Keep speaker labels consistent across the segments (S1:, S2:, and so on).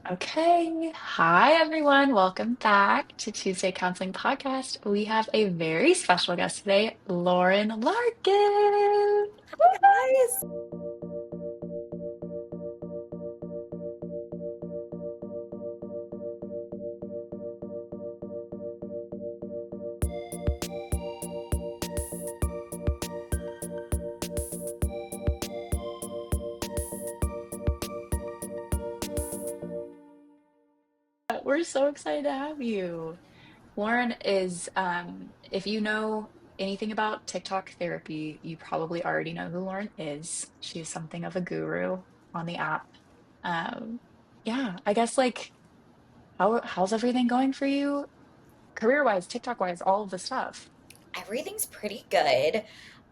S1: Okay. Hi, everyone. Welcome back to Tuesday Counseling Podcast. We have a very special guest today, Lauren Larkin.
S2: Guys.
S1: We're so excited to have you. Lauren is, if you know anything about TikTok therapy, you probably already know who Lauren is. She's something of a guru on the app. Um, yeah, I guess like how's everything going for you? Career-wise, TikTok-wise, all of the stuff.
S2: Everything's pretty good.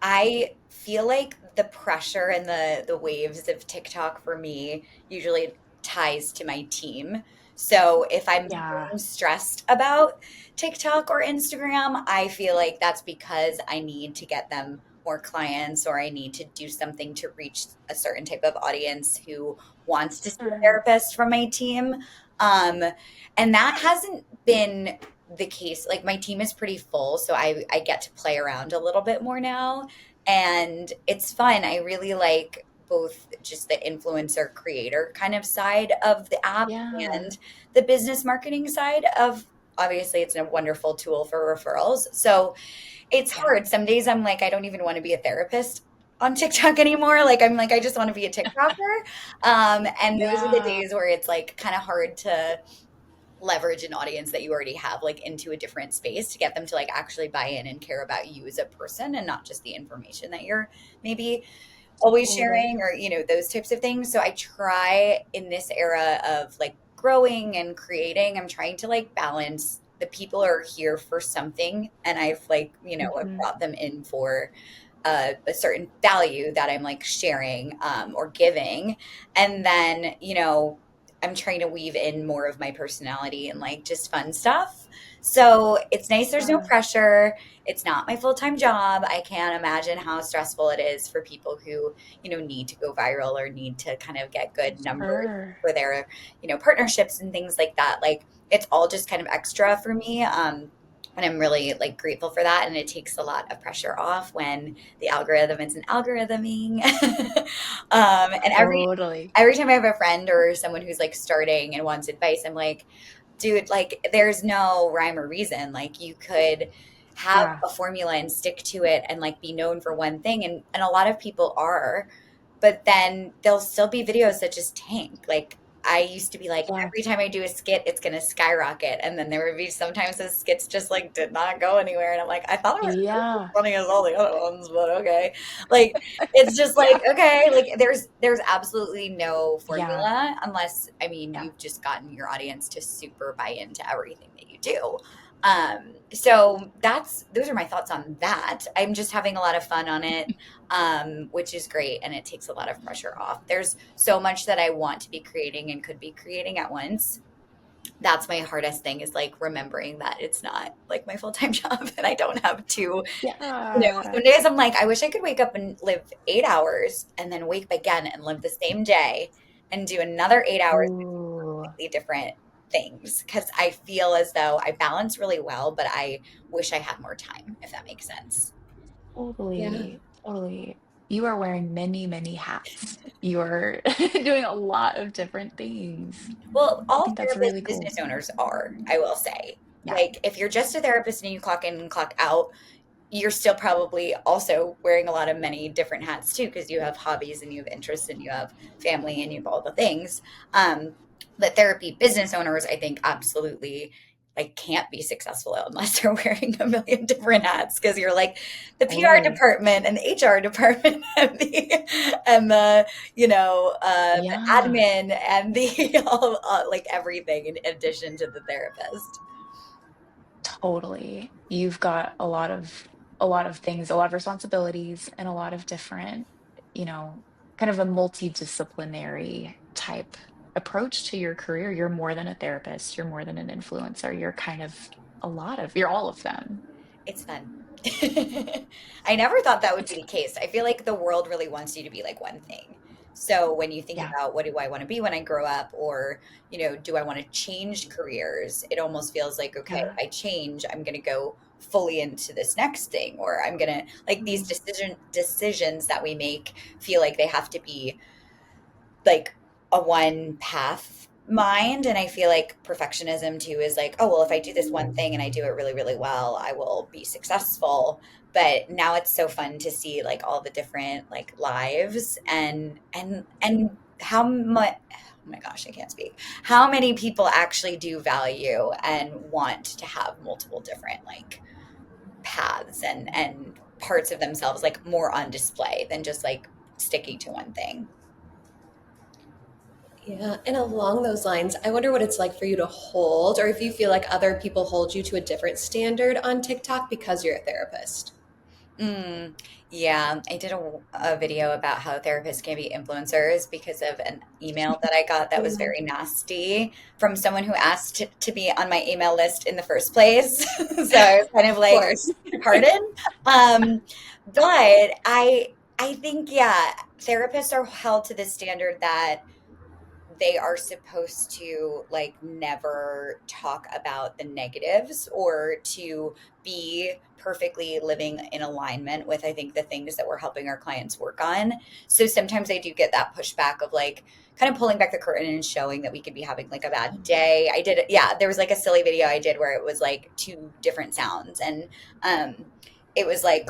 S2: I feel like the pressure and the waves of TikTok for me usually ties to my team. So if I'm
S1: Yeah.
S2: feeling stressed about TikTok or Instagram, I feel like that's because I need to get them more clients or I need to do something to reach a certain type of audience who wants to see a
S1: Sure.
S2: therapist from my team. Um, and that hasn't been the case. Like my team is pretty full, so I get to play around a little bit more now, and it's fun. I really like both just the influencer creator kind of side of the app
S1: Yeah.
S2: and the business marketing side of, obviously it's a wonderful tool for referrals. So it's
S1: Yeah.
S2: hard. Some days I'm like, I don't even want to be a therapist on TikTok anymore. Like I'm like, I just want to be a TikToker. And those are the
S1: Yeah.
S2: days where it's like kind of hard to leverage an audience that you already have like into a different space to get them to like actually buy in and care about you as a person and not just the information that you're maybe always
S1: Totally.
S2: sharing, or those types of things. So I try in this era of like growing and creating, I'm trying to like balance the people are here for something, and I've like I've
S1: Hmm.
S2: brought them in for a certain value that I'm like sharing, or giving. And then, I'm trying to weave in more of my personality and like just fun stuff. So it's nice. There's no
S1: Yeah.
S2: pressure. It's not my full time job. I can't imagine how stressful it is for people who, need to go viral or need to kind of get good numbers
S1: Sure.
S2: for their, partnerships and things like that. Like it's all just kind of extra for me. And I'm really like grateful for that. And it takes a lot of pressure off when the algorithm is an algorithming. And
S1: Totally.
S2: every time I have a friend or someone who's like starting and wants advice, I'm like, dude, like there's no rhyme or reason. Like you could have
S1: Yeah.
S2: a formula and stick to it and like be known for one thing. And a lot of people are, but then there'll still be videos that just tank. Like I used to be like,
S1: Yeah.
S2: every time I do a skit, it's gonna skyrocket. And then there would be sometimes the skits just like did not go anywhere. And I'm like, I thought it was just as
S1: Yeah.
S2: funny as all the other ones, but okay. Like it's just like,
S1: Yeah.
S2: okay, like there's absolutely no
S1: Yeah.
S2: formula unless, I mean,
S1: Yeah.
S2: you've just gotten your audience to super buy into everything that you do. So those are my thoughts on that. I'm just having a lot of fun on it, which is great, and it takes a lot of pressure off. There's so much that I want to be creating and could be creating at once. That's my hardest thing, is like remembering that it's not like my full-time job and I don't have to,
S1: Yeah.
S2: some days I'm like, I wish I could wake up and live 8 hours and then wake up again and live the same day and do another 8 hours
S1: Ooh.
S2: completely different things, because I feel as though I balance really well, but I wish I had more time, if that makes sense. Yeah.
S1: Totally. Totally. You are wearing many, many hats. You are doing a lot of different things.
S2: Well,
S1: I
S2: all
S1: think that's
S2: therapist
S1: really cool.
S2: business owners are, I will say.
S1: Yeah.
S2: Like, if you're just a therapist and you clock in and clock out, you're still probably also wearing a lot of many different hats too, because you have hobbies and you have interests and you have family and you have all the things. But therapy business owners, I think, absolutely like can't be successful unless they're wearing a million different hats, because you're like the PR
S1: Totally.
S2: department and the HR department and the the
S1: Yeah.
S2: admin and the all, like everything in addition to the therapist.
S1: Totally. You've got a lot of things, a lot of responsibilities, and a lot of different, you know, kind of a multidisciplinary type approach to your career. You're more than a therapist, you're more than an influencer. You're kind of you're all of them.
S2: It's fun. I never thought that would be the case. I feel like the world really wants you to be like one thing. So when you think
S1: Yeah.
S2: about what do I want to be when I grow up, or, do I want to change careers? It almost feels like, okay,
S1: Yeah.
S2: if I change, I'm going to go fully into this next thing, or I'm going to like these
S1: Mm.
S2: decisions that we make feel like they have to be like a one path mind. And I feel like perfectionism too is like, oh well, if I do this one thing and I do it really really well, I will be successful. But now it's so fun to see like all the different like lives, and how much, oh my gosh, I can't speak, how many people actually do value and want to have multiple different like paths and parts of themselves like more on display than just like sticking to one thing.
S3: Yeah, and along those lines, I wonder what it's like for you to hold, or if you feel like other people hold you to a different standard on TikTok because you're a therapist.
S2: Mm, yeah, I did a video about how therapists can be influencers because of an email that I got that was
S1: Yeah.
S2: very nasty from someone who asked to be on my email list in the first place. So I was kind of
S3: Of
S2: like,
S3: course.
S2: pardon? Um, but I think, yeah, therapists are held to the standard that they are supposed to like never talk about the negatives, or to be perfectly living in alignment with, I think, the things that we're helping our clients work on. So sometimes I do get that pushback of like kind of pulling back the curtain and showing that we could be having like a bad day. I did it, yeah, there was like a silly video I did where it was like two different sounds, and um it was like,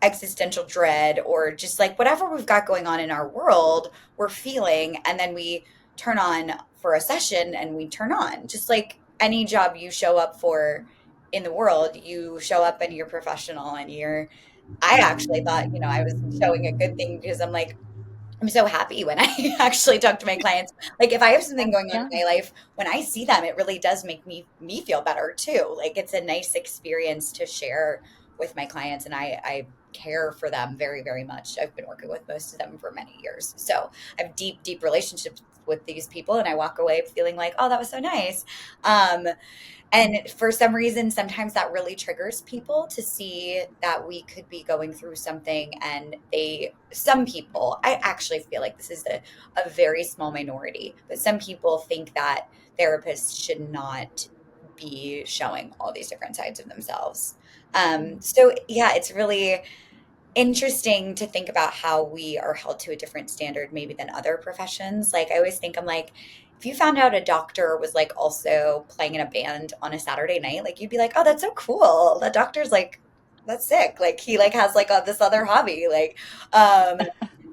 S2: existential dread, or just like whatever we've got going on in our world we're feeling, and then we turn on for a session and we turn on, just like any job you show up for in the world. You show up and you're professional, and you're, I actually thought, I was showing a good thing because I'm like, I'm so happy when I actually talk to my clients. Like if I have something going on
S1: Yeah.
S2: in my life, when I see them, it really does make me feel better too. Like it's a nice experience to share with my clients, and I care for them very very much. I've been working with most of them for many years, so I have deep deep relationships with these people, and I walk away feeling like, oh, that was so nice. Um, and for some reason, sometimes that really triggers people to see that we could be going through something. And some people, I actually feel like this is a very small minority, but some people think that therapists should not be showing all these different sides of themselves. So, yeah, it's really interesting to think about how we are held to a different standard maybe than other professions. Like I always think, I'm like, if you found out a doctor was like also playing in a band on a Saturday night, like you'd be like, oh, that's so cool. That doctor's like, that's sick. Like he like has like this other hobby. Like,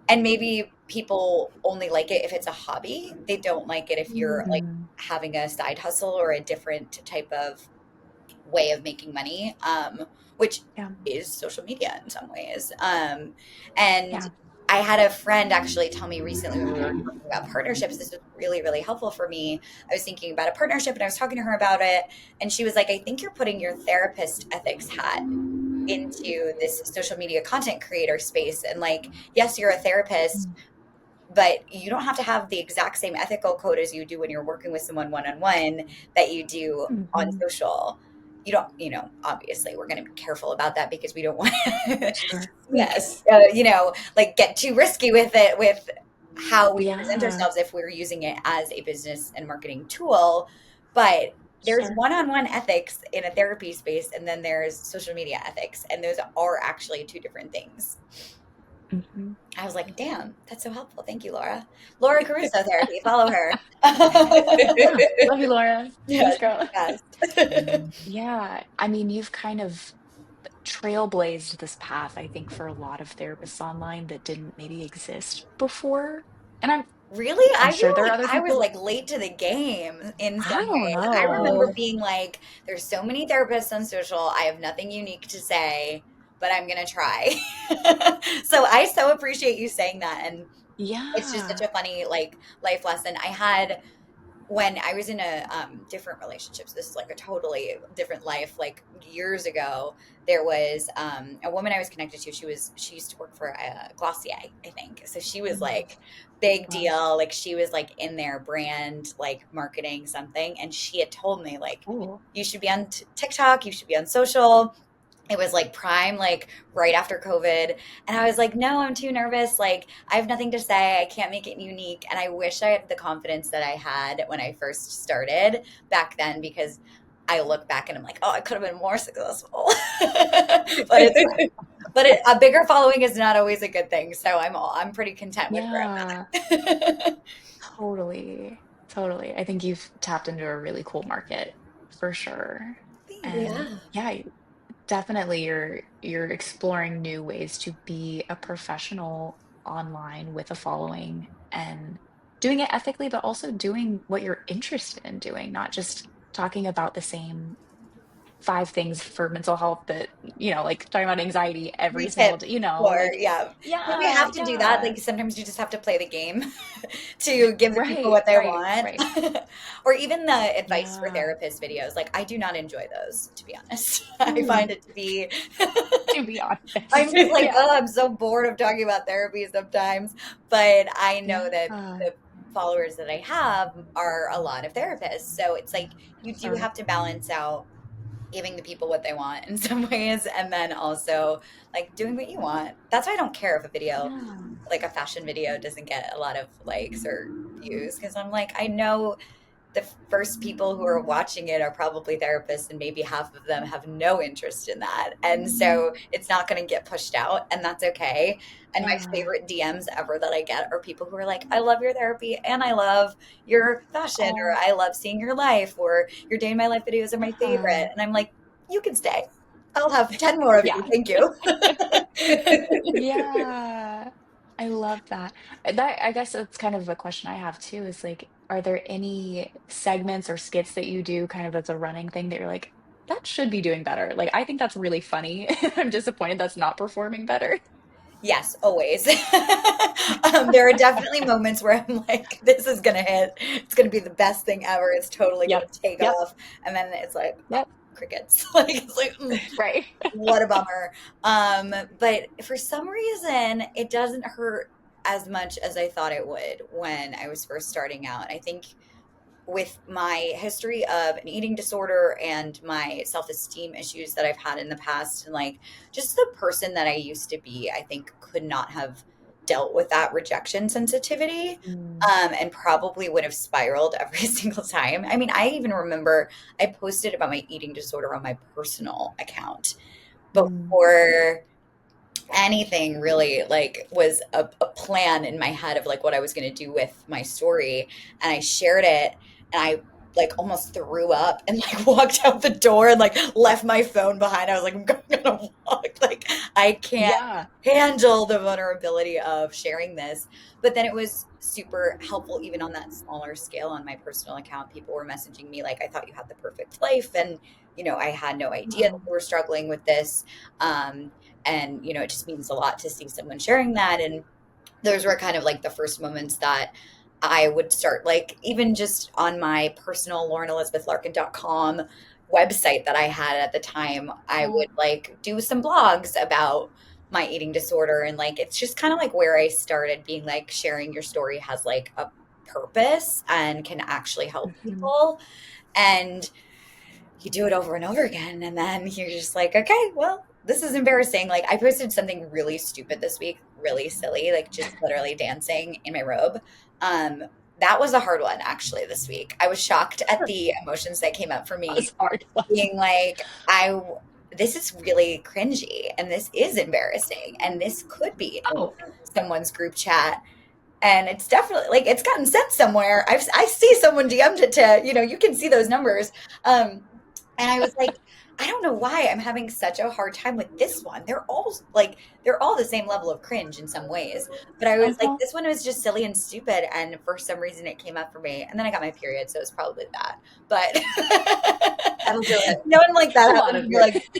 S2: and maybe people only like it if it's a hobby. They don't like it if you're like
S1: Mm.
S2: having a side hustle or a different type of way of making money, which
S1: Yeah.
S2: is social media in some ways. And
S1: Yeah.
S2: I had a friend actually tell me recently when we were talking about partnerships, this was really, really helpful for me. I was thinking about a partnership and I was talking to her about it. And she was like, I think you're putting your therapist ethics hat into this social media content creator space. And like, yes, you're a therapist, but you don't have to have the exact same ethical code as you do when you're working with someone one on one that you do on
S1: Mm-hmm.
S2: social. You don't, obviously we're going to be careful about that because we don't want to
S1: Sure.
S2: speak,
S3: Yes.
S2: like get too risky with it, with how we present
S1: Yeah.
S2: ourselves if we're using it as a business and marketing tool. But there's
S1: Sure.
S2: one-on-one ethics in a therapy space, and then there's social media ethics, and those are actually two different things.
S1: Hmm.
S2: I was like, damn, that's so helpful. Thank you, Laura. Laura Caruso Therapy. Follow her.
S1: Yeah. Love you, Laura.
S2: Yeah,
S1: Thanks,
S2: she's
S1: girl.
S2: the best.
S1: Yeah. I mean, you've kind of trailblazed this path, I think, for a lot of therapists online that didn't maybe exist before. And
S2: Really?
S1: I'm
S2: I
S1: sure
S2: feel
S1: there are
S2: like
S1: other
S2: I was
S1: people.
S2: like late to the game in
S1: I
S2: some
S1: don't
S2: ways. I remember
S1: know.
S2: being like, there's so many therapists on social. I have nothing unique to say, but I'm going to try. So I so appreciate you saying that. And it's just such
S1: Yeah.
S2: a funny like life lesson. I had when I was in a different relationships, this is like a totally different life. Like years ago, there was a woman I was connected to. She used to work for Glossier, I think. So she was
S1: Mm.
S2: like big
S1: Wow.
S2: deal. Like she was like in their brand, like marketing something. And she had told me like,
S1: Cool.
S2: you should be on TikTok. You should be on social. it was like prime, like right after COVID. And I was like, no, I'm too nervous. Like, I have nothing to say. I can't make it unique. And I wish I had the confidence that I had when I first started back then, because I look back and I'm like, oh, I could have been more successful. A bigger following is not always a good thing. So I'm pretty content with where
S1: Yeah,
S2: I'm at.
S1: totally. Totally. I think you've tapped into a really cool market for sure.
S2: Thanks.
S1: And
S3: Yeah.
S1: yeah, definitely you're exploring new ways to be a professional online with a following and doing it ethically, but also doing what you're interested in doing, not just talking about the same five things for mental health that, like talking about anxiety every
S2: Free
S1: single
S2: tips
S1: day,
S2: for,
S1: like,
S2: yeah. If you
S1: yeah,
S2: have to do that,
S1: yeah.
S2: like sometimes you just have to play the game to give the people
S1: Right,
S2: what they
S1: right,
S2: want.
S1: right.
S2: Or even the advice for
S1: Yeah.
S2: therapist videos. Like, I do not enjoy those, to be honest. I
S1: Mm,
S2: find it to be,
S1: to be
S2: I'm
S1: honest.
S2: just like,
S1: Yeah.
S2: oh, I'm so bored of talking about therapy sometimes. But I know that
S1: Yeah.
S2: the followers that I have are a lot of therapists. So it's like you do
S1: Sure.
S2: have to balance out giving the people what they want in some ways, and then also like doing what you want. That's why I don't care if a video,
S1: Yeah.
S2: like a fashion video, doesn't get a lot of likes or views, because I'm like, I know the first people who are watching it are probably therapists, and maybe half of them have no interest in that, and so it's not going to get pushed out, and that's okay. And my
S1: Yeah.
S2: favorite DMs ever that I get are people who are like, I love your therapy and I love your fashion, or
S1: Oh,
S2: I love seeing your life, or your day in my life videos are my favorite.
S1: yeah.
S2: And I'm like, you can stay. I'll have 10 more of
S1: Yeah.
S2: you. Thank you.
S1: Yeah. I love that. I guess that's kind of a question I have too, is like, are there any segments or skits that you do kind of as a running thing that you're like, that should be doing better? Like, I think that's really funny. I'm disappointed that's not performing better.
S2: Yes, always. There are definitely moments where I'm like, this is going to hit. It's going to be the best thing ever. It's totally going
S1: Yep.
S2: to take
S1: Yep.
S2: off. And then it's like, oh,
S1: Yep.
S2: crickets. Like, it's like,
S1: Right.
S2: what a bummer. But for some reason, it doesn't hurt as much as I thought it would when I was first starting out. I think with my history of an eating disorder and my self-esteem issues that I've had in the past, and like just the person that I used to be, I think could not have dealt with that rejection sensitivity,
S1: Mm,
S2: and probably would have spiraled every single time. I mean, I even remember I posted about my eating disorder on my personal account
S1: mm.
S2: before anything really like was a plan in my head of like what I was going to do with my story. And I shared it, and I like almost threw up and like walked out the door and like left my phone behind. I was like, I'm gonna walk. Like, I can't
S1: Yeah.
S2: handle the vulnerability of sharing this. But then it was super helpful even on that smaller scale on my personal account. People were messaging me like, I thought you had the perfect life, and I had no idea that
S1: Wow.
S2: you were struggling with this. And it just means a lot to see someone sharing that. And those were kind of like the first moments that I would start, like, even just on my personal laurenelizabethlarkin.com website that I had at the time, I would like do some blogs about my eating disorder. And like, it's just kind of like where I started being like, sharing your story has like a purpose and can actually help
S1: Mhm.
S2: people. And you do it over and over again, and then you're just like, okay, well, this is embarrassing. Like, I posted something really stupid this week, really silly, like just literally dancing in my robe. um that was a hard one, actually. This week I was shocked at
S1: Sure.
S2: the emotions that came up for
S1: That
S2: me,
S1: was hard.
S2: being like, this is really cringy, and this is embarrassing, and this could be in
S1: Oh,
S2: someone's group chat. And it's definitely like it's gotten sent somewhere. I see someone DM'd it to, you can see those numbers. um and I was like, I don't know why I'm having such a hard time with this one. They're all the same level of cringe in some ways. But I was like,
S1: uh-huh.
S2: this one was just silly and stupid. And for some reason it came up for me. And then I got my period, so it's probably that. But
S3: That'll do it.
S2: no one like
S1: It's
S2: that
S1: a lot
S2: happens,
S1: of
S2: you're
S1: your
S2: like,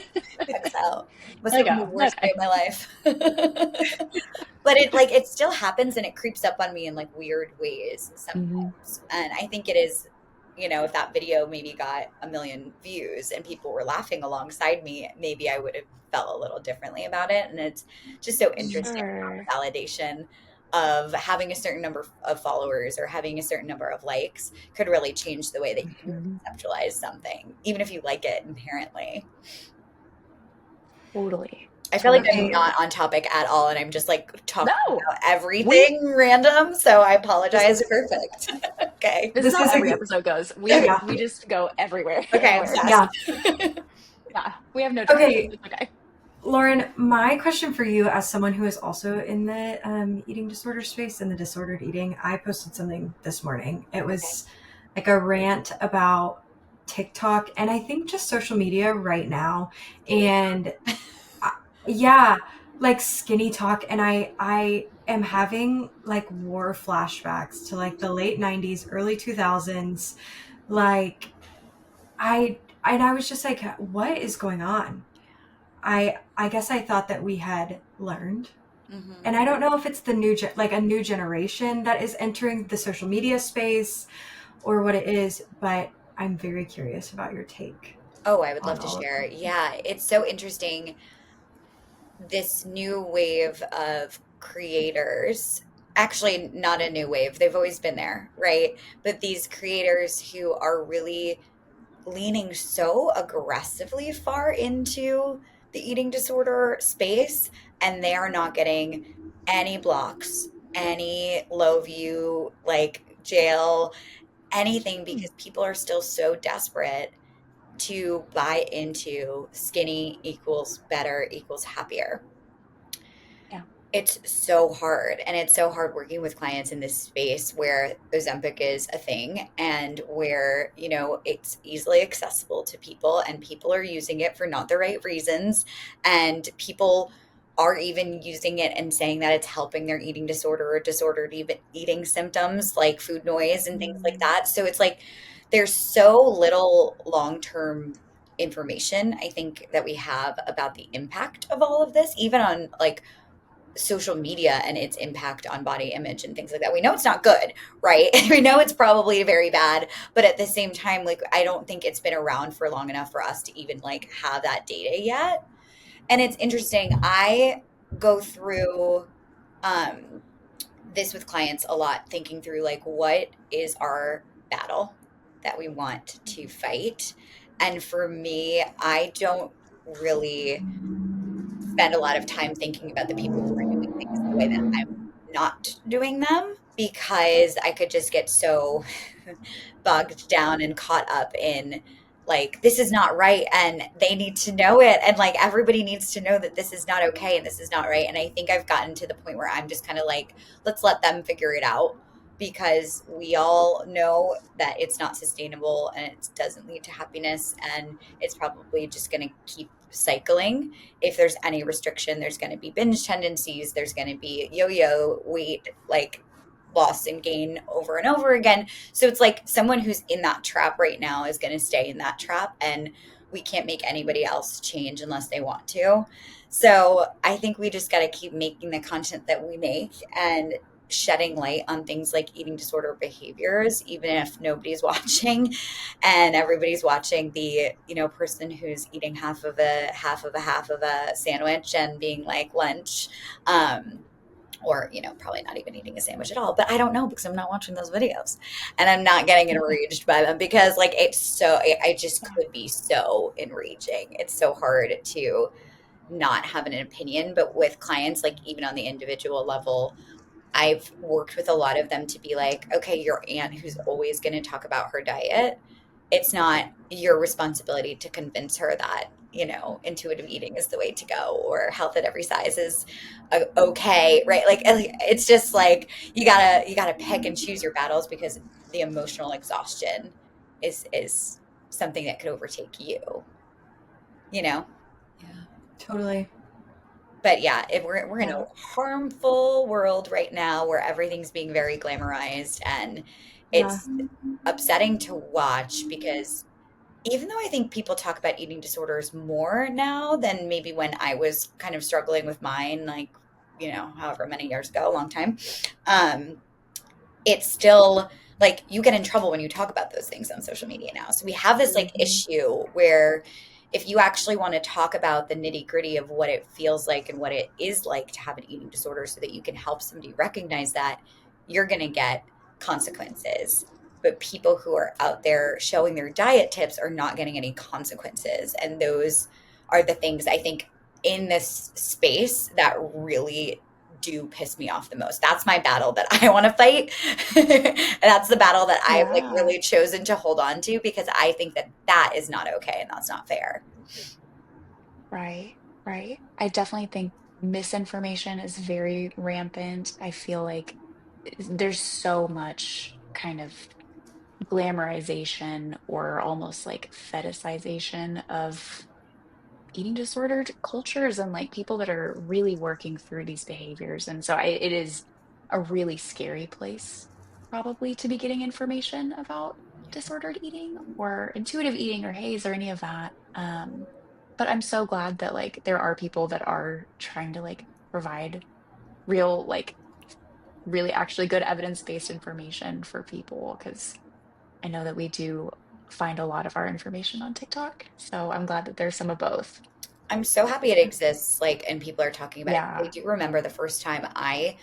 S2: checks out. Must have been the
S1: okay,
S2: worst day
S1: okay.
S2: of my life. But it still happens, and it creeps up on me in like weird ways
S1: Mhm.
S2: sometimes. And I think it is, if that video maybe got a million views and people were laughing alongside me, maybe I would have felt a little differently about it. And it's just so interesting
S1: Sure.
S2: how the validation of having a certain number of followers or having a certain number of likes could really change the way that you
S1: Mhm.
S2: conceptualize something, even if you like it inherently.
S1: Totally.
S2: I feel like I'm
S1: Totally.
S2: not on topic at all, and I'm just like talking
S1: No,
S2: about
S1: we,
S2: everything random. So I
S3: This
S2: apologize.
S3: is perfect.
S2: Okay.
S1: this is
S4: This
S1: how
S4: is
S1: every
S4: a
S1: episode goes.
S2: Okay.
S1: We just go everywhere,
S2: Okay.
S1: everywhere.
S4: yeah.
S2: Obsessed.
S1: Yeah, we have no
S4: Okay,
S1: direction. It's okay.
S4: Lauren, my question for you, as someone who is also in the eating disorder space and the disordered eating, I posted something this morning. It
S2: Okay.
S4: was like a rant about TikTok and I think just social media right now. And yeah, like skinny talk. And I am having like war flashbacks to like the late 90s, early 2000s. Like I was just like, what is going on? I guess I thought that we had learned,
S2: Hmm.
S4: and I don't know if it's the like a new generation that is entering the social media space or what it is, but I'm very curious about your take
S2: Oh, I would love
S4: on
S2: to
S4: all of
S2: share.
S4: that.
S2: Yeah, it's so interesting. This new wave of creators, actually, not a new wave, they've always been there, right? But these creators who are really leaning so aggressively far into the eating disorder space, and they are not getting any blocks, any low view, like jail, anything, because people are still so desperate to buy into skinny equals better equals happier.
S1: Yeah.
S2: It's so hard. And it's so hard working with clients in this space where Ozempic is a thing and where, it's easily accessible to people and people are using it for not the right reasons. And people are even using it and saying that it's helping their eating disorder or disordered eating symptoms like food noise and things like that. So it's like there's so little long-term information, I think, that we have about the impact of all of this, even on like social media and its impact on body image and things like that. We know it's not good, right? We know it's probably very bad, but at the same time, like I don't think it's been around for long enough for us to even like have that data yet. And it's interesting. I go through um this with clients a lot, thinking through like what is our battle that we want to fight. And for me, I don't really spend a lot of time thinking about the people who are doing things the way that I'm not doing them because I could just get so bogged down and caught up in like this is not right and they need to know it and like everybody needs to know that this is not okay and this is not right. And I think I've gotten to the point where I'm just kind of like, let's let them figure it out because we all know that it's not sustainable and it doesn't lead to happiness and it's probably just going to keep cycling. If there's any restriction, there's going to be binge tendencies, there's going to be yo-yo weight like loss and gain over and over again. So it's like someone who's in that trap right now is going to stay in that trap and we can't make anybody else change unless they want to. So I think we just got to keep making the content that we make and shedding light on things like eating disorder behaviors, even if nobody's watching and everybody's watching the, person who's eating half of a sandwich and being like lunch. Or probably not even eating a sandwich at all, but I don't know because I'm not watching those videos and I'm not getting enraged by them because like it's so I just could be so enraging. It's so hard to not have an opinion, but with clients, like even on the individual level, I've worked with a lot of them to be like, okay, your aunt who's always going to talk about her diet, it's not your responsibility to convince her that, intuitive eating is the way to go or health at every size is okay, right? Like it's just like you gotta pick and choose your battles because the emotional exhaustion is something that could overtake you, you know?
S3: Yeah.
S4: Totally.
S2: But yeah, if we're in a
S4: Yeah.
S2: harmful world right now where everything's being very glamorized and
S4: Yeah.
S2: it's upsetting to watch because even though I think people talk about eating disorders more now than maybe when I was kind of struggling with mine, like, however many years ago, a long time, um, it's still like you get in trouble when you talk about those things on social media now. So we have this like issue where if you actually want to talk about the nitty gritty of what it feels like and what it is like to have an eating disorder so that you can help somebody recognize that, you're going to get consequences. But people who are out there showing their diet tips are not getting any consequences. And those are the things I think in this space that really do piss me off the most. That's my battle that I want to fight. That's the battle that I've like
S1: Yeah,
S2: really chosen to hold on to, because I think that that is not okay and that's not fair.
S1: right, right. I definitely think misinformation is very rampant. I feel like there's so much kind of glamorization or almost like fetishization of eating disordered cultures and like people that are really working through these behaviors. And so it is a really scary place probably to be getting information about disordered eating or intuitive eating or haze or any of that. But I'm so glad that like there are people that are trying to like provide real, like really actually good evidence-based information for people because I know that we do find a lot of our information on TikTok. So I'm glad that there's some of both.
S2: I'm so happy it exists, like, and people are talking about it. I
S1: Yeah.
S2: do remember the first time I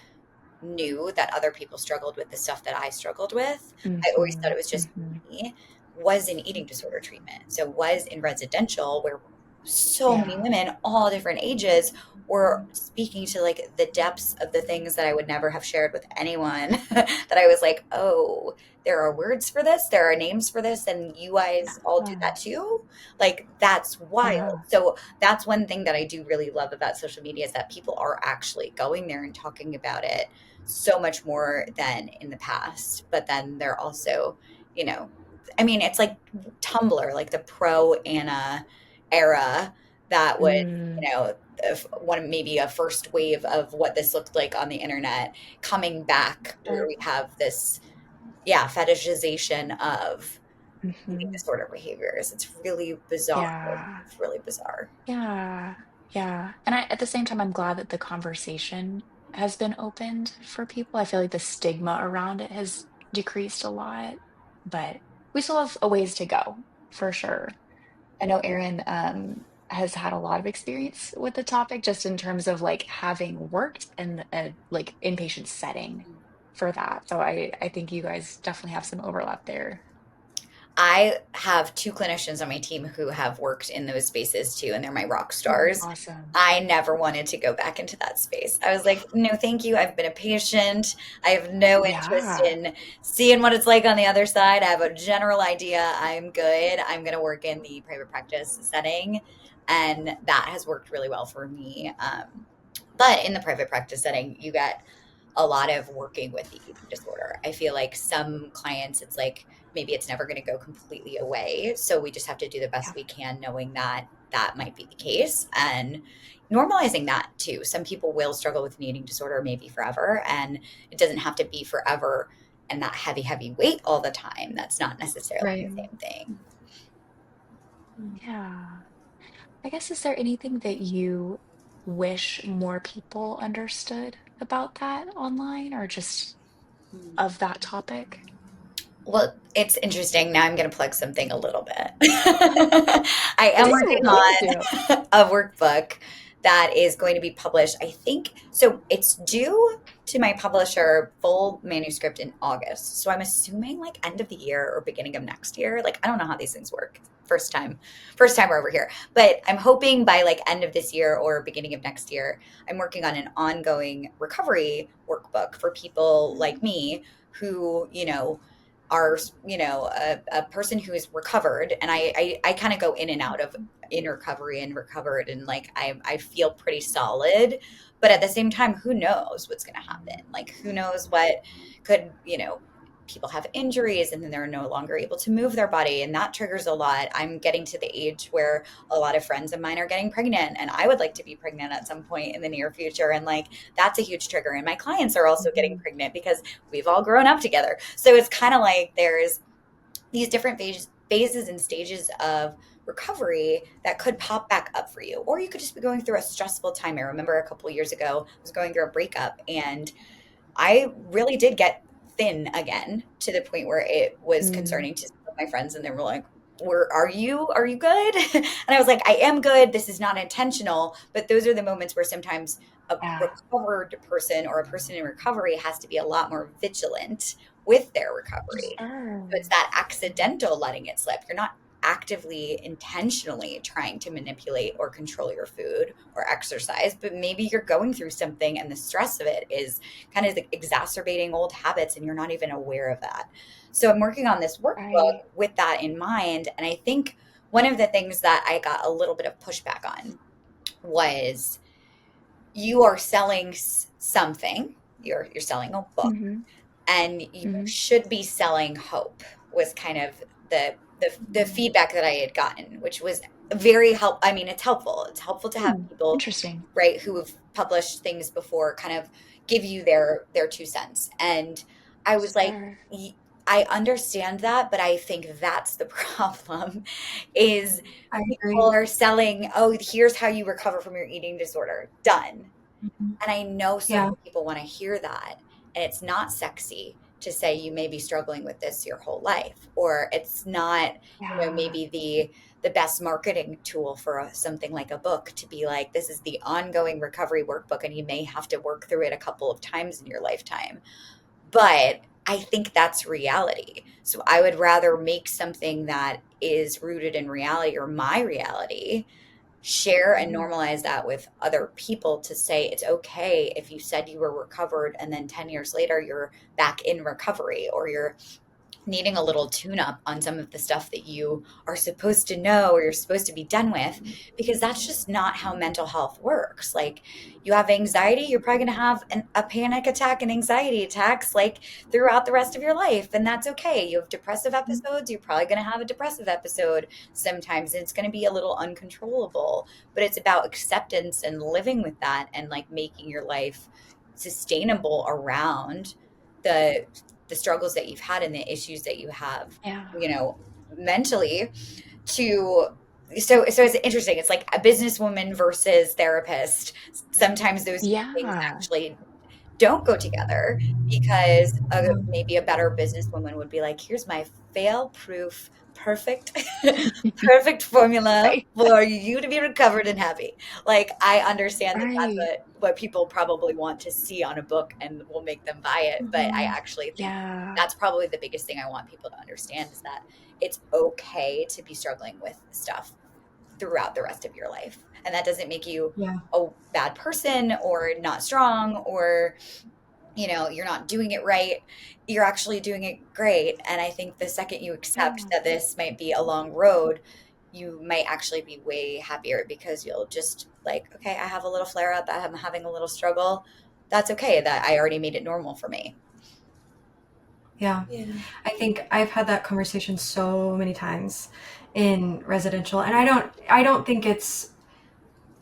S2: knew that other people struggled with the stuff that I struggled with. I always thought
S1: Hmm.
S2: it was just
S1: Hmm.
S2: me, was in eating disorder treatment. So was in residential where so many
S1: Yeah.
S2: women, all different ages, were speaking to like the depths of the things that I would never have shared with anyone. That I was like, oh, there are words for this, there are names for this, and you guys all do that
S1: Yeah.
S2: too. Like that's wild.
S1: Yeah.
S2: So that's one thing that I do really love about social media, is that people are actually going there and talking about it so much more than in the past. But then they're also, you know, I mean, it's like Tumblr, like the pro Anna era that would,
S1: Mm.
S2: if one maybe a first wave of what this looked like on the internet coming back, where
S1: Sure.
S2: we have this, yeah, fetishization of eating
S1: Hmm.
S2: disorder behaviors. It's really bizarre.
S1: Yeah.
S2: It's really bizarre.
S1: Yeah. Yeah. And at the same time, I'm glad that the conversation has been opened for people. I feel like the stigma around it has decreased a lot, but we still have a ways to go for sure. I know Erin has had a lot of experience with the topic just in terms of like having worked in a like inpatient setting for that. So I think you guys definitely have some overlap there.
S2: I have two clinicians on my team who have worked in those spaces too, and they're my rock stars.
S1: Awesome.
S2: I never wanted to go back into that space. I was like, no, thank you. I've been a patient. I have no interest
S1: Yeah.
S2: in seeing what it's like on the other side. I have a general idea. I'm good. I'm going to work in the private practice setting. And that has worked really well for me. But in the private practice setting, you get a lot of working with the eating disorder. I feel like some clients, it's like maybe it's never going to go completely away. So we just have to do the best
S1: Yeah.
S2: we can, knowing that that might be the case, and normalizing that too. Some people will struggle with an eating disorder maybe forever, and it doesn't have to be forever and that heavy, heavy weight all the time. That's not necessarily the
S1: Right.
S2: same thing.
S1: Yeah. I guess is there anything that you wish more people understood about that online or just of that topic?
S2: Well, it's interesting. Now I'm going to plug something a little bit. I am
S1: Do,
S2: working
S1: please do.
S2: on a workbook that is going to be published, I think. So it's due to my publisher, full manuscript, in August. So I'm assuming like end of the year or beginning of next year. Like, I don't know how these things work. First time we're over here. But I'm hoping by like end of this year or beginning of next year, I'm working on an ongoing recovery workbook for people like me who, are a person who is recovered, and I kind of go in and out of in recovery and recovered, and like I feel pretty solid, but at the same time, who knows what's going to happen? Like, who knows what could, people have injuries and then they're no longer able to move their body, and that triggers a lot. I'm getting to the age where a lot of friends of mine are getting pregnant, and I would like to be pregnant at some point in the near future, and like that's a huge trigger. And my clients are also getting
S1: Mhm.
S2: pregnant because we've all grown up together. So it's kind of like there's these different phases and stages of recovery that could pop back up for you. Or you could just be going through a stressful time. I remember a couple of years ago, I was going through a breakup, and I really did get thin again, to the point where it was
S1: Mm,
S2: concerning to some of my friends, and they were like, are you good? And I was like, I am good. This is not intentional. But those are the moments where sometimes a
S1: yeah,
S2: recovered person or a person in recovery has to be a lot more vigilant with their recovery. So
S1: sure.
S2: it's that accidental letting it slip. You're not actively, intentionally trying to manipulate or control your food or exercise, but maybe you're going through something and the stress of it is kind of exacerbating old habits and you're not even aware of that. So I'm working on this workbook
S1: Right.
S2: with that in mind. And I think one of the things that I got a little bit of pushback on was you are selling something, you're selling a book,
S1: Mm-hmm.
S2: and you
S1: Mm-hmm.
S2: should be selling hope was kind of the feedback that I had gotten, which was very I mean, it's helpful. It's helpful to have
S1: Hmm.
S2: people,
S1: Interesting.
S2: right, who have published things before kind of give you their 2 cents. And I was like,
S1: Sure.
S2: I understand that, but I think that's the problem is
S4: I
S2: people
S4: agree.
S2: are selling, oh, here's how you recover from your eating disorder. Done.
S4: Mhm.
S2: And I know so
S4: Yeah.
S2: many people want to hear that. And it's not sexy to say you may be struggling with this your whole life, or it's not,
S1: Yeah.
S2: maybe the best marketing tool for something like a book to be like, this is the ongoing recovery workbook, and you may have to work through it a couple of times in your lifetime. But I think that's reality. So I would rather make something that is rooted in reality or my reality, share and normalize that with other people to say it's okay if you said you were recovered and then 10 years later you're back in recovery, or you're needing a little tune up on some of the stuff that you are supposed to know or you're supposed to be done with, because that's just not how mental health works. Like, you have anxiety, you're probably going to have a panic attack and anxiety attacks like throughout the rest of your life, and that's okay. You have depressive episodes, you're probably going to have a depressive episode sometimes, and it's going to be a little uncontrollable, but it's about acceptance and living with that and like making your life sustainable around the the struggles that you've had and the issues that you have,
S1: Yeah.
S2: mentally, to so it's interesting. It's like a businesswoman versus therapist. Sometimes those two things
S1: Yeah.
S2: actually don't go together, because
S4: Yeah.
S2: maybe a better businesswoman would be like, here's my fail-proof, perfect, perfect formula
S1: Right.
S2: for you to be recovered and happy. Like, I understand that that's
S1: Right.
S2: what people probably want to see on a book and will make them buy it. But I
S4: Mhm.
S2: actually think
S1: Yeah.
S2: that's probably the biggest thing I want people to understand, is that it's okay to be struggling with stuff throughout the rest of your life. And that doesn't make you
S4: Yeah.
S2: a bad person or not strong, or you're not doing it right. You're actually doing it great. And I think the second you accept
S1: Yeah.
S2: that this might be a long road, you might actually be way happier, because you'll just like, okay, I have a little flare up, I'm having a little struggle. That's okay. That I already made it normal for me.
S4: Yeah.
S3: Yeah.
S4: I think I've had that conversation so many times in residential, and I don't think it's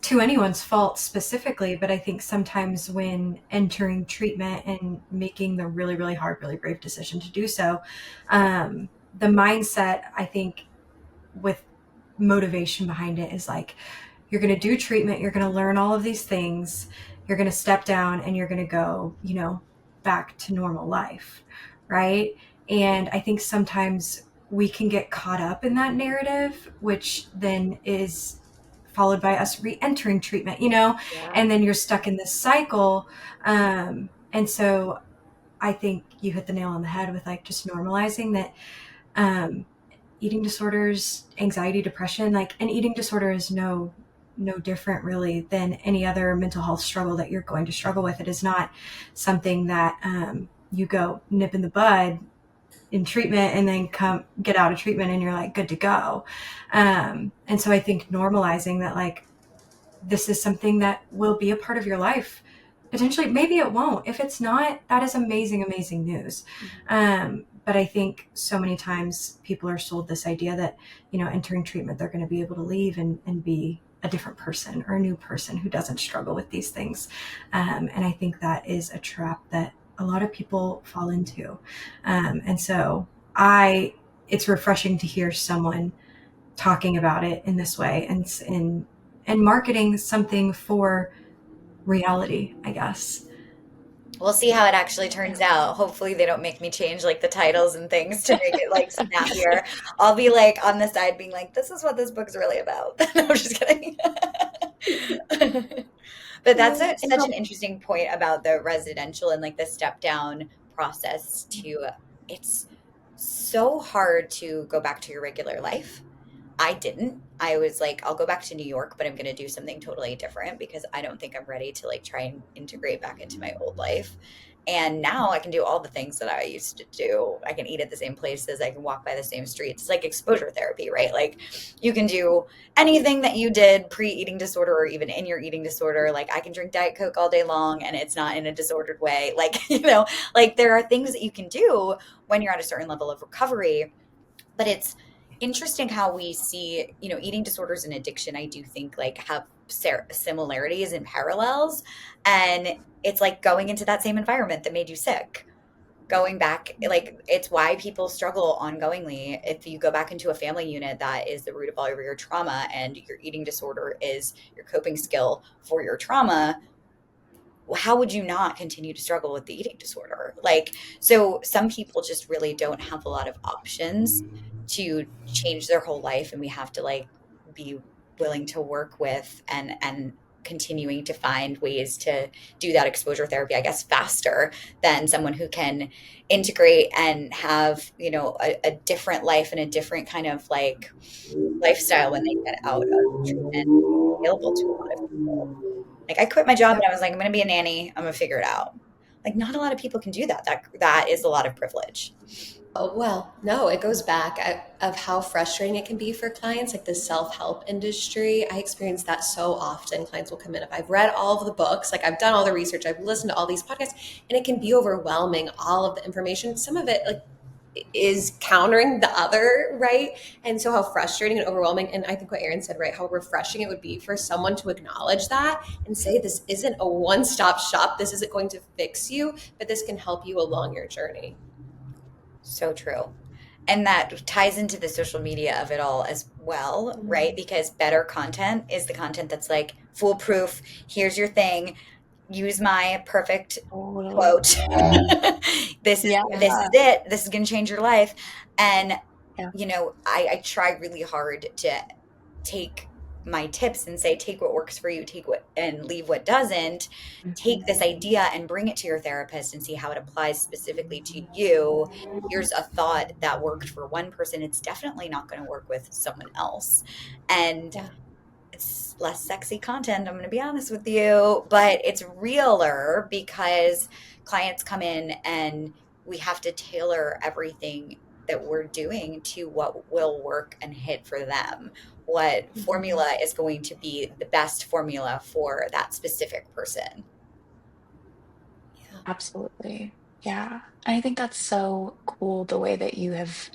S4: to anyone's fault specifically, but I think sometimes when entering treatment and making the really, really hard, really brave decision to do so, the mindset, I think, with motivation behind it is like, you're going to do treatment, you're going to learn all of these things, you're going to step down, and you're going to go, back to normal life, right? And I think sometimes we can get caught up in that narrative, which then is followed by us re-entering treatment,
S2: Yeah.
S4: and then you're stuck in this cycle. And so I think you hit the nail on the head with like just normalizing that. Eating disorders, anxiety, depression, like an eating disorder is no different really than any other mental health struggle that you're going to struggle with. It is not something that you go nip in the bud in treatment and then come get out of treatment and you're like good to go. And so I think normalizing that, like, this is something that will be a part of your life. Potentially, maybe it won't. If it's not, that is amazing, amazing news. But I think so many times people are sold this idea that, entering treatment, they're going to be able to leave and be a different person or a new person who doesn't struggle with these things. And I think that is a trap that a lot of people fall into. And so it's refreshing to hear someone talking about it in this way and marketing something for reality, I guess.
S2: We'll see how it actually turns out. Hopefully they don't make me change like the titles and things to make it like snappier. I'll be like on the side being like, this is what this book's really about. No, I'm just kidding. But that's
S3: And
S2: such
S3: how
S2: an interesting point about the residential and like the step down process to, it's so hard to go back to your regular life. I didn't. I was like, I'll go back to New York, but I'm going to do something totally different because I don't think I'm ready to like try and integrate back into my old life. And now I can do all the things that I used to do. I can eat at the same places. I can walk by the same streets. It's like exposure therapy, right? Like you can do anything that you did pre-eating disorder or even in your eating disorder. Like I can drink Diet Coke all day long and it's not in a disordered way. Like, like there are things that you can do when you're at a certain level of recovery, but it's interesting how we see, eating disorders and addiction, I do think like have similarities and parallels. And it's like going into that same environment that made you sick. Going back, like it's why people struggle ongoingly. If you go back into a family unit that is the root of all of your trauma and your eating disorder is your coping skill for your trauma, how would you not continue to struggle with the eating disorder? Like, so some people just really don't have a lot of options to change their whole life. And we have to like be willing to work with and continuing to find ways to do that exposure therapy, I guess, faster than someone who can integrate and have, a different life and a different kind of like lifestyle when they get out of treatment available to a lot of people. Like I quit my job and I was like, I'm going to be a nanny. I'm going to figure it out. Like not a lot of people can do that. That is a lot of privilege.
S3: Oh, well, no, it goes back of how frustrating it can be for clients, like the self-help industry. I experience that so often. Clients will come in. If I've read all of the books, like I've done all the research, I've listened to all these podcasts, and it can be overwhelming, all of the information. Some of it like is countering the other, right? And so how frustrating and overwhelming, and I think what Erin said, right, how refreshing it would be for someone to acknowledge that and say, this isn't a one-stop shop. This isn't going to fix you, but this can help you along your journey.
S2: So true. And that ties into the social media of it all as well, right? Because better content is the content that's like foolproof. Here's your thing. Use my perfect
S1: Totally.
S2: quote. this is
S1: Yeah.
S2: this is it. This is going to change your life. And
S1: Yeah.
S2: I try really hard to take my tips and say, take what works for you, take what and leave what doesn't. Take this idea and bring it to your therapist and see how it applies specifically to you. Here's a thought that worked for one person. It's definitely not going to work with someone else. And
S3: Yeah.
S2: it's less sexy content, I'm going to be honest with you, but it's realer because clients come in and we have to tailor everything that we're doing to what will work and hit for them. What formula is going to be the best formula for that specific person.
S3: Yeah.
S1: Absolutely. Yeah. And I think that's so cool the way that you have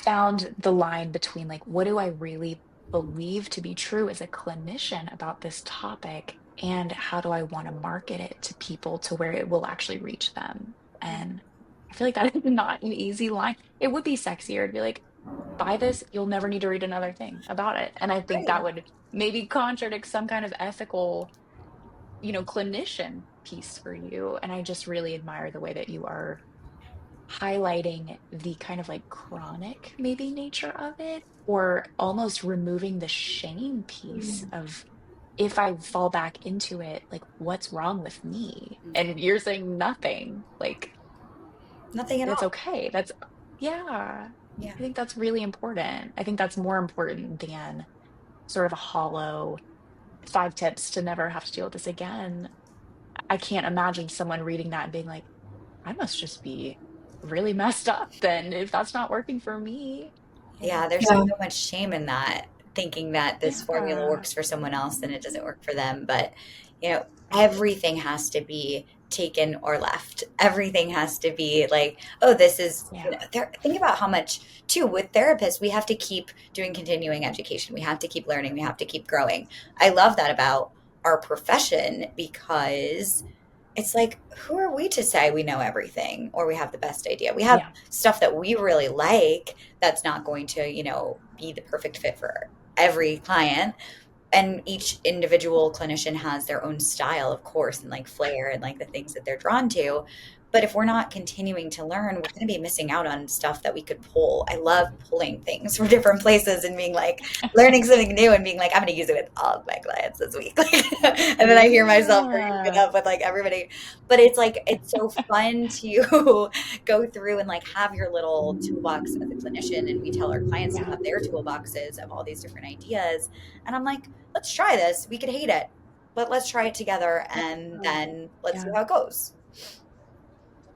S1: found the line between like, what do I really believe to be true as a clinician about this topic? And how do I want to market it to people to where it will actually reach them? And I feel like that is not an easy line. It would be sexier to be like, buy this, you'll never need to read another thing about it. And I think that
S3: Right.
S1: would maybe contradict some kind of ethical, clinician piece for you. And I just really admire the way that you are highlighting the kind of like chronic maybe nature of it, or almost removing the shame piece of if I fall back into it, like what's wrong with me? And you're saying nothing, like
S2: Nothing at
S1: it's
S2: all.
S1: okay. Yeah.
S2: Yeah.
S1: I think that's really important. I think that's more important than sort of a hollow 5 tips to never have to deal with this again. I can't imagine someone reading that and being like, I must just be really messed up then if that's not working for me.
S2: Yeah, there's so
S4: Yeah.
S2: much shame in that, thinking that this formula
S1: Yeah.
S2: works for someone else and it doesn't work for them. But, everything has to be taken or left. Everything has to be like, oh, this is,
S1: Yeah.
S2: think about how much, too, with therapists, we have to keep doing continuing education. We have to keep learning. We have to keep growing. I love that about our profession because it's like, who are we to say we know everything or we have the best idea? We have
S1: Yeah.
S2: stuff that we really like that's not going to, be the perfect fit for every client. And each individual clinician has their own style, of course, and like flair and like the things that they're drawn to. But if we're not continuing to learn, we're going to be missing out on stuff that we could pull. I love pulling things from different places and being like, learning something new and being like, I'm going to use it with all of my clients this week. And then I hear myself bringing it
S1: Yeah.
S2: up with like everybody. But it's like, it's so fun to go through and like have your little toolbox as a clinician. And we tell our clients to
S1: Yeah.
S2: have their toolboxes of all these different ideas. And I'm like, let's try this. We could hate it, but let's try it together and
S1: Yeah.
S2: then let's see
S1: Yeah.
S2: how it goes.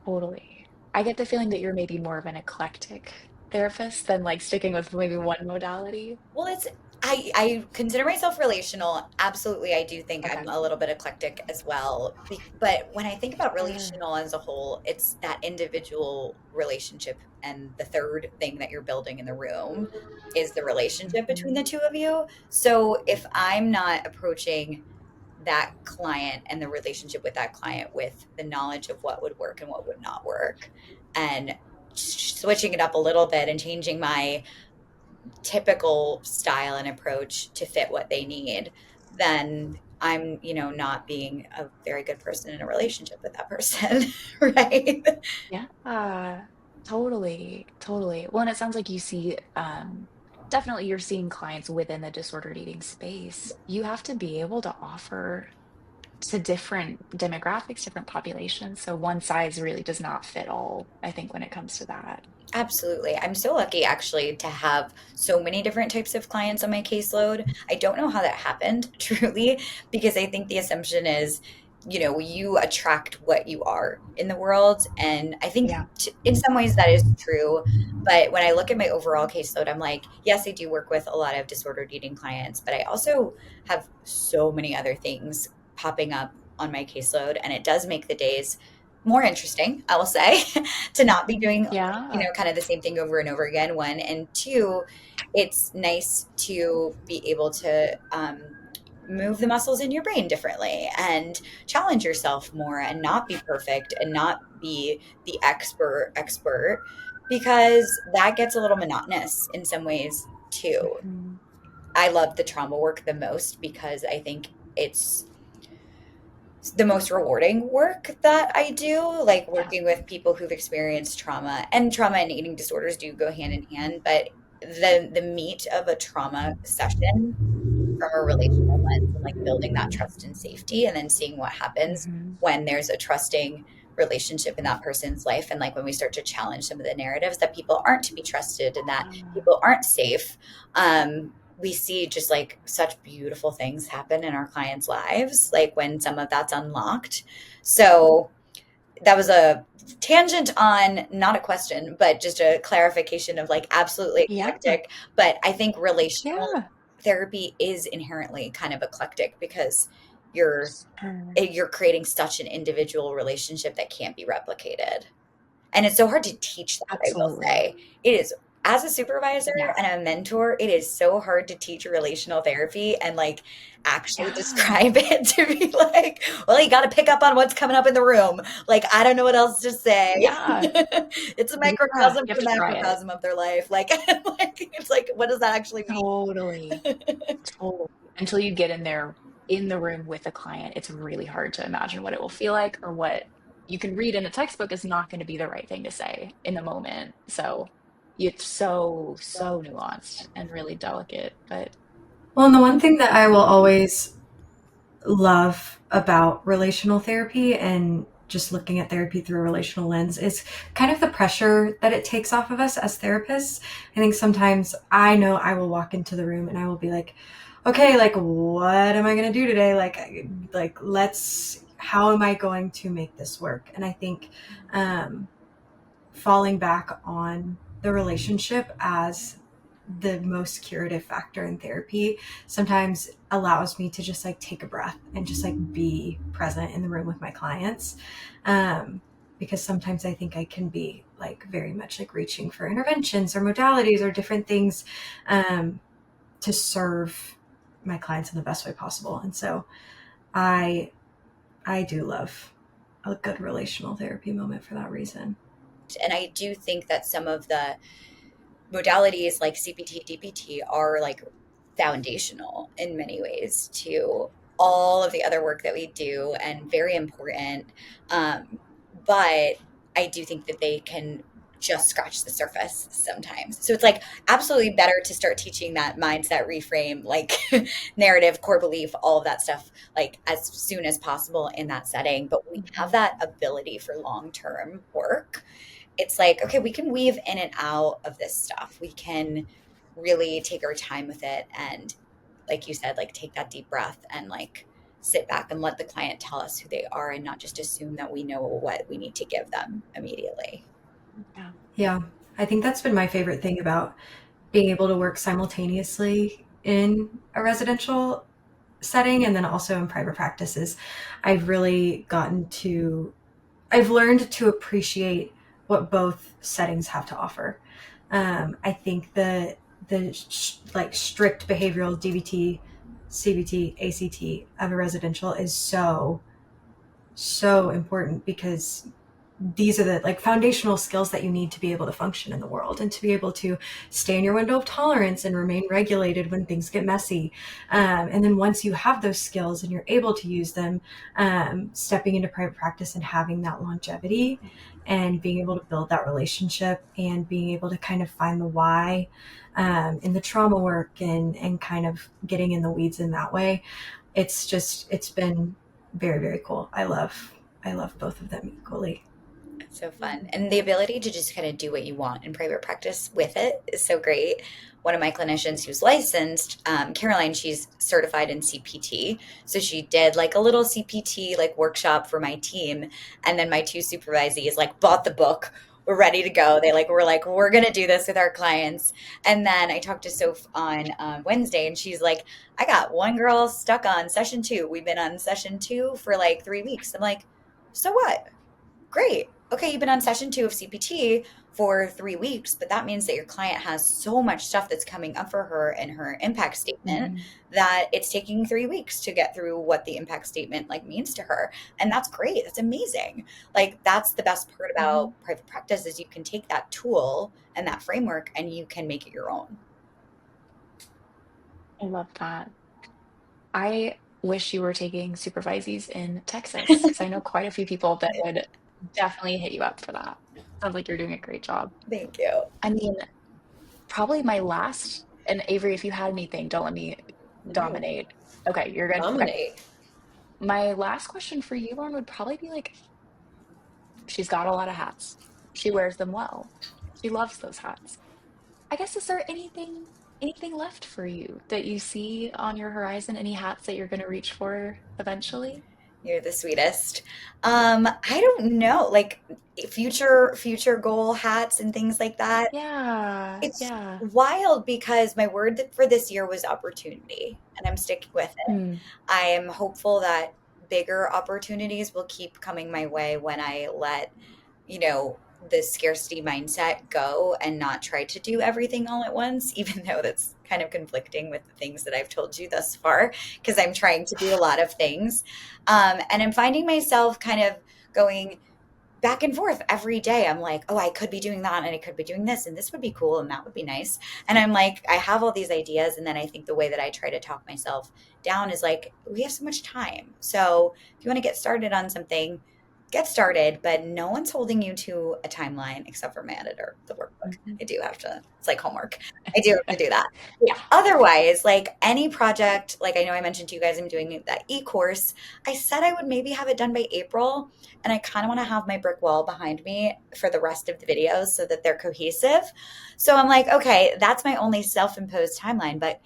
S1: Totally. I get the feeling that you're maybe more of an eclectic therapist than like sticking with maybe one modality.
S2: Well, I consider myself relational. Absolutely, I do think I'm
S1: Okay.
S2: a little bit eclectic as well. But when I think about
S1: Sure.
S2: relational as a whole, it's that individual relationship, and the third thing that you're building in the room is the relationship between the
S1: Mhm.
S2: two of you. So if I'm not approaching that client and the relationship with that client with the knowledge of what would work and what would not work, and switching it up a little bit and changing my typical style and approach to fit what they need, then I'm, not being a very good person in a relationship with that person, right?
S1: Yeah. Totally. Totally. Well, and it sounds like you see, definitely you're seeing clients within the disordered eating space. You have to be able to offer to different demographics, different populations. So one size really does not fit all, I think, when it comes to that.
S2: Absolutely. I'm so lucky actually to have so many different types of clients on my caseload. I don't know how that happened, truly, because I think the assumption is, you attract what you are in the world. And I think
S1: Yeah.
S2: in some ways that is true. But when I look at my overall caseload, I'm like, yes, I do work with a lot of disordered eating clients, but I also have so many other things popping up on my caseload. And it does make the days more interesting, I will say, to not be doing
S1: Yeah.
S2: kind of the same thing over and over again. One, and two, it's nice to be able to move the muscles in your brain differently and challenge yourself more and not be perfect and not be the expert, because that gets a little monotonous in some ways too.
S1: Mhm.
S2: I love the trauma work the most because I think it's the most rewarding work that I do, like
S1: Yeah.
S2: working with people who've experienced trauma. And trauma and eating disorders do go hand in hand, but the meat of a trauma session from a relational lens and like building that trust and safety and then seeing what happens
S1: Mhm.
S2: when there's a trusting relationship in that person's life, and like when we start to challenge some of the narratives that people aren't to be trusted and that
S1: Ah,
S2: people aren't safe. We see just like such beautiful things happen in our clients' lives, like when some of that's unlocked. So that was a tangent on, not a question, but just a clarification of like absolutely
S1: yeah.
S2: eclectic. But I think relational
S1: Yeah.
S2: therapy is inherently kind of eclectic because you're
S1: Sure.
S2: you're creating such an individual relationship that can't be replicated. And it's so hard to teach that, I will
S1: Absolutely.
S2: say. It is, as a supervisor
S1: Yeah.
S2: and a mentor, it is so hard to teach relational therapy and like actually
S1: Yeah.
S2: describe it to be like, well, you got to pick up on what's coming up in the room. Like, I don't know what else to say.
S1: Yeah.
S2: It's a
S1: Yeah.
S2: microcosm
S1: You
S2: to
S1: have
S2: the
S1: to try it.
S2: macrocosm of their life. Like, it's like, what does that actually
S1: Totally.
S2: mean?
S1: Totally. Until you get in there in the room with a client, it's really hard to imagine what it will feel like or what you can read in a textbook is not going to be the right thing to say in the moment. So it's so, so nuanced and really delicate. But
S4: Well, and the one thing that I will always love about relational therapy and just looking at therapy through a relational lens is kind of the pressure that it takes off of us as therapists. I think sometimes I know I will walk into the room and I will be like, okay, like what am I going to do today? Like let's how am I going to make this work? And I think um falling back on the relationship as the most curative factor in therapy sometimes allows me to just like take a breath and just like be present in the room with my clients. um, because sometimes I think I can be like very much like reaching for interventions or modalities or different things um, to serve my clients in the best way possible. And so i I do love a good relational therapy moment for that reason.
S2: And I do think that some of the modalities like CPT, DPT are like foundational in many ways to all of the other work that we do and very important. Um, but I do think that they can just scratch the surface sometimes. So it's like absolutely better to start teaching that mindset reframe, like narrative, core belief, all of that stuff, like as soon as possible in that setting. But we have
S1: Mhm.
S2: that ability for long-term work. It's like, okay, we can weave in and out of this stuff. We can really take our time with it. And like you said, like take that deep breath and like sit back and let the client tell us who they are and not just assume that we know what we need to give them immediately.
S1: Yeah.
S4: Yeah. I think that's been my favorite thing about being able to work simultaneously in a residential setting and then also in private practices. I've really gotten to, I've learned to appreciate what both settings have to offer. I think like strict behavioral DBT, CBT, ACT of a residential is so important because these are the like foundational skills that you need to be able to function in the world and to be able to stay in your window of tolerance and remain regulated when things get messy. And then once you have those skills and you're able to use them, stepping into private practice and having that longevity and being able to build that relationship and being able to kind of find the why in the trauma work and kind of getting in the weeds in that way. It's been very, very cool. I love both of them equally.
S2: It's so fun. And the ability to just kind of do what you want in private practice with it is so great. One of my clinicians who's licensed, Caroline, she's certified in CPT. So she did like a little CPT like workshop for my team. And then my two supervisees like bought the book. We're ready to go. They like were like, we're gonna do this with our clients. And then I talked to Soph on Wednesday, and she's like, I got one girl stuck on session 2. We've been on session 2 for like 3 weeks. I'm like, so what? Great. Okay, you've been on session 2 of CPT for 3 weeks, but that means that your client has so much stuff that's coming up for her in her impact statement
S1: Mhm.
S2: that it's taking 3 weeks to get through what the impact statement like means to her. And that's great. That's amazing. Like that's the best part
S1: Mhm.
S2: about private practice is you can take that tool and that framework and you can make it your own.
S1: I love that. I wish you were taking supervisees in Texas because I know quite a few people that would definitely hit you up for that. Sounds like you're doing a great job.
S2: Thank you.
S1: I mean, probably my last, and Avery, if you had anything, don't let me
S3: No,
S1: dominate. Okay, you're good. Okay.
S3: dominate.
S1: My last question for you, Lauren, would probably be like, she's got a lot of hats. She wears them well. She loves those hats. I guess, is there anything left for you that you see on your horizon? Any hats that you're going to reach for eventually?
S2: You're the sweetest. I don't know, like future goal hats and things like that.
S1: Yeah,
S2: It's
S1: yeah.
S2: wild because my word for this year was opportunity, and I'm sticking with it.
S1: Mm,
S2: I am hopeful that bigger opportunities will keep coming my way when I let, the scarcity mindset go and not try to do everything all at once, even though that's kind of conflicting with the things that I've told you thus far, because I'm trying to do a lot of things. And I'm finding myself kind of going, back and forth every day. I'm like, oh, I could be doing that and I could be doing this and this would be cool and that would be nice. And I'm like, I have all these ideas. And then I think the way that I try to talk myself down is like, we have so much time. So if you want to get started on something, get started, but no one's holding you to a timeline except for my editor, the workbook.
S1: mhm.
S2: I do have to, it's like homework. I do have to do that.
S1: Yeah.
S2: Otherwise, like any project, like I know I mentioned to you guys, I'm doing that e-course. I said I would maybe have it done by April, and I kind of want to have my brick wall behind me for the rest of the videos so that they're cohesive. So I'm like, okay, that's my only self-imposed timeline. But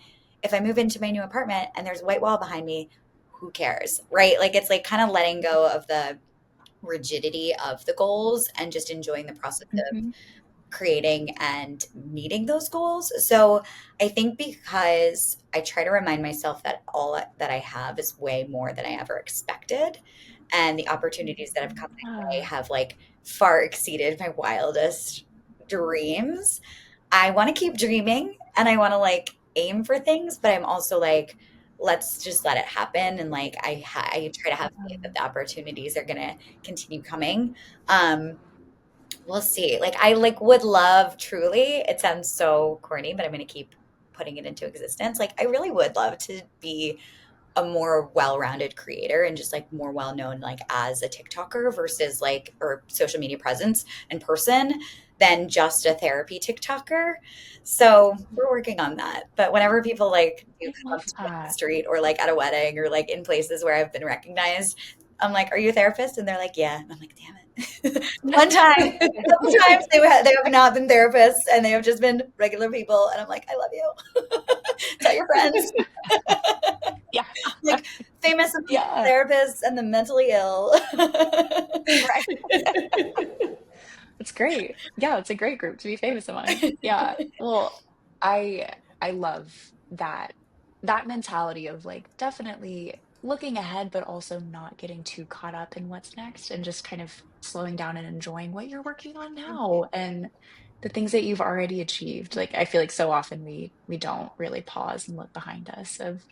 S2: if I move into my new apartment and there's a white wall behind me, who cares, right? Like it's like kind of letting go of the rigidity of the goals and just enjoying the process of
S1: Mhm.
S2: creating and meeting those goals. So I think because I try to remind myself that all that I have is way more than I ever expected. And the opportunities that have come my way
S1: Ah,
S2: have like far exceeded my wildest dreams. I want to keep dreaming and I want to like aim for things, but I'm also like, let's just let it happen. And like, I try to have faith that the opportunities are going to continue coming. Um, We'll see. Like I like would love truly, it sounds so corny, but I'm going to keep putting it into existence. Like I really would love to be a more well-rounded creator and just like more well-known like as a TikToker versus like or social media presence in person than just a therapy TikToker. So we're working on that. But whenever people like do
S1: I
S2: come
S1: love
S2: up to me on the
S1: that.
S2: street or like at a wedding or like in places where I've been recognized, I'm like, "Are you a therapist?" And they're like, "Yeah." And I'm like, "Damn it." One time, a couple times they have not been therapists and they have just been regular people, and I'm like, "I love you." Tell your friends.
S1: Yeah.
S2: Like famous
S1: Yeah.
S2: therapists and the mentally ill.
S1: Right. It's great. Yeah, it's a great group to be famous among. Yeah. Well, I I love that mentality of like definitely looking ahead, but also not getting too caught up in what's next and just kind of slowing down and enjoying what you're working on now and the things that you've already achieved. Like I feel like so often we don't really pause and look behind us of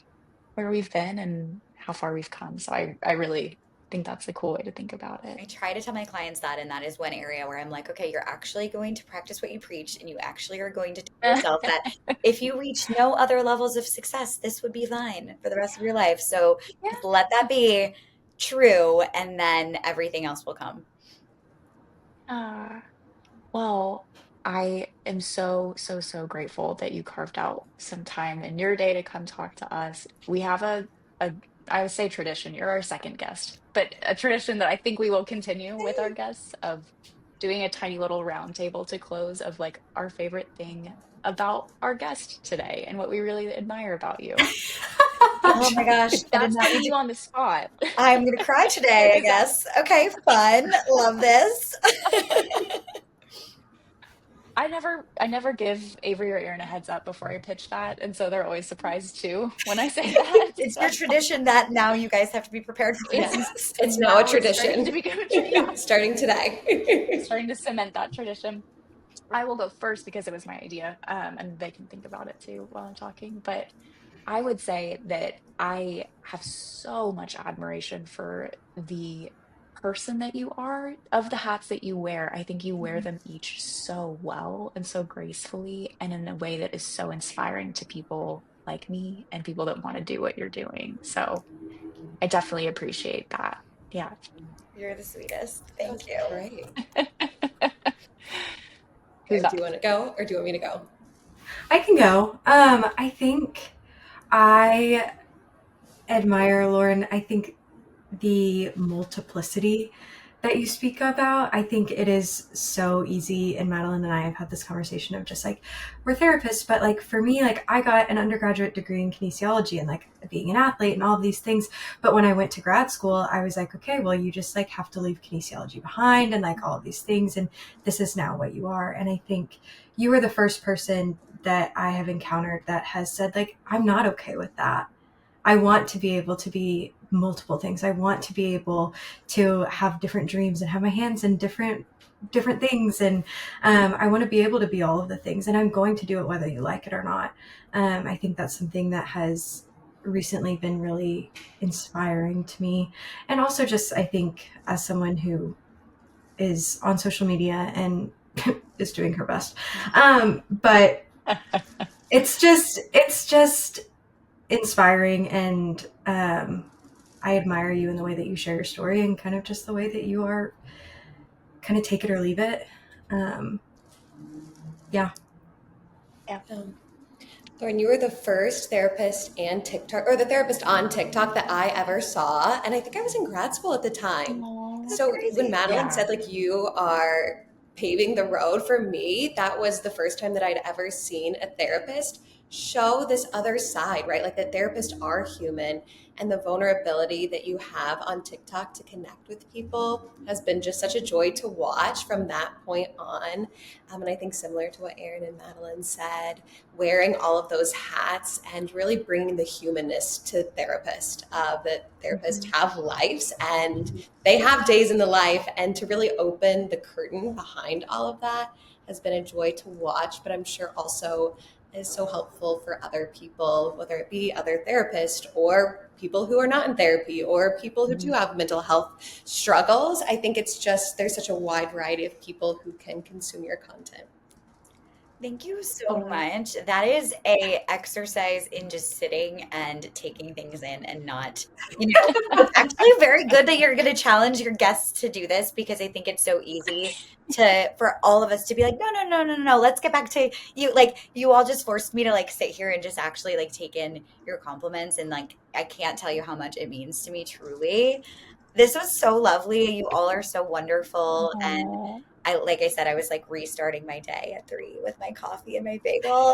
S1: where we've been and how far we've come. So I really think that's a cool way to think about it.
S2: I try to tell my clients that, and that is one area where I'm like, okay, you're actually going to practice what you preach, and you actually are going to tell yourself that if you reach no other levels of success, this would be fine for the rest of your life. So
S1: Yeah.
S2: just let that be true, and then everything else will come.
S1: Uh, well, I am so, so, so grateful that you carved out some time in your day to come talk to us. We have a, I would say tradition. You're our second guest, but a tradition that I think we will continue with our guests of doing a tiny little round table to close of like our favorite thing about our guest today and what we really admire about you.
S2: Oh my gosh, I did
S1: That's
S2: not
S1: putting
S2: mean to.
S1: you on the spot.
S2: I'm gonna cry today, I
S1: Is that
S2: guess. Okay, fun. Love this.
S1: I never give Avery or Aaron a heads up before I pitch that, and so they're always surprised too when I say that.
S2: It's
S1: So
S2: your tradition that now you guys have to be prepared for
S1: yes,
S3: It's now a
S1: now it's starting to
S3: tradition
S1: become a yeah,
S3: starting today.
S1: starting to cement that tradition. I will go first because it was my idea, and they can think about it too while I'm talking. But I would say that I have so much admiration for the person that you are, of the hats that you wear. I think you wear them each so well and so gracefully, and in a way that is so inspiring to people like me and people that want to do what you're doing. So I definitely appreciate that. Yeah.
S2: You're the sweetest.
S3: That's
S2: Thank you.
S3: great.
S1: Who's
S3: Okay, do you
S1: up?
S3: want to go or do you want me to go?
S4: I can go. I think I admire Lauren. I think the multiplicity that you speak about, I think it is so easy. And Madeline and I have had this conversation of just like, we're therapists, but like for me, like I got an undergraduate degree in kinesiology and like being an athlete and all of these things. But when I went to grad school, I was like, okay, well, you just like have to leave kinesiology behind and like all of these things. And this is now what you are. And I think you were the first person that I have encountered that has said, like, I'm not okay with that. I want to be able to be multiple things. I want to be able to have different dreams and have my hands in different things, and I want to be able to be all of the things. And I'm going to do it whether you like it or not. I think that's something that has recently been really inspiring to me, and also just I think as someone who is on social media and is doing her best, but it's just inspiring, and I admire you in the way that you share your story and kind of just the way that you are kind of take it or leave it. Yeah.
S1: Yeah.
S3: Lauren, you were the first therapist and TikTok, or the therapist on TikTok that I ever saw. And I think I was in grad school at the time.
S1: Aw,
S2: That's
S3: So when
S2: crazy.
S3: Madeline
S1: yeah.
S3: said, like, you are paving the road for me, that was the first time that I'd ever seen a therapist show this other side, right? Like that therapists are human, and the vulnerability that you have on TikTok to connect with people has been just such a joy to watch from that point on. And I think similar to what Erin and Madeline said, wearing all of those hats and really bringing the humanness to therapists, that therapists
S1: Mhm.
S3: have lives and they have days in the life, and to really open the curtain behind all of that has been a joy to watch, but I'm sure also is so helpful for other people, whether it be other therapists or people who are not in therapy or people who do
S1: Mhm.
S3: have mental health struggles. I think it's just there's such a wide variety of people who can consume your content.
S2: Thank you so
S1: Oh,
S2: much. That is a exercise in just sitting and taking things in and not, it's actually very good that you're going to challenge your guests to do this because I think it's so easy for all of us to be like, no, no, no, no, no, let's get back to you. Like you all just forced me to like sit here and just actually like take in your compliments. And like, I can't tell you how much it means to me, truly. This was so lovely. You all are so wonderful. And
S1: oh,
S2: like I said, I was like restarting my day at 3 with my coffee and my bagel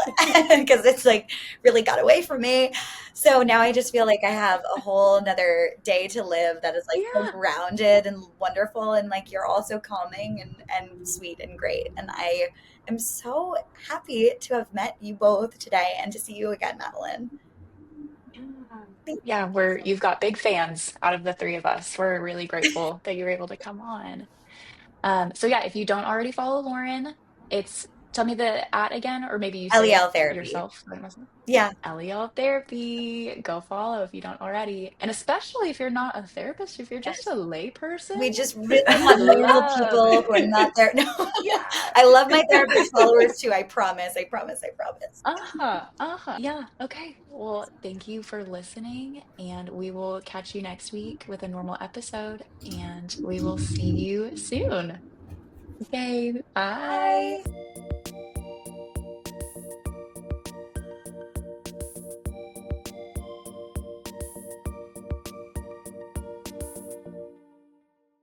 S2: because it's like really got away from me. So now I just feel like I have a whole another day to live that is like so
S1: yeah.
S2: grounded and wonderful. And like you're all so calming and sweet and great. And I am so happy to have met you both today and to see you again, Madeline. Thank
S1: Yeah, you've got big fans out of the three of us. We're really grateful that you were able to come on. So yeah, if you don't already follow Lauren, it's tell me the at again, or maybe you say it
S2: LEL therapy.
S1: yourself.
S2: Yeah.
S1: LEL Therapy. Go follow if you don't already. And especially if you're not a therapist, if you're just a
S2: Yes.
S1: lay person,
S2: We just really
S1: we
S2: want normal
S1: love.
S2: people who are not there. No,
S1: Yeah.
S2: I love my therapist followers too. I promise. I promise. I promise.
S1: Uh-huh. Uh-huh. Yeah. Okay. Well, thank you for listening, and we will catch you next week with a normal episode, and we will see you soon. Okay. Bye.
S2: Bye.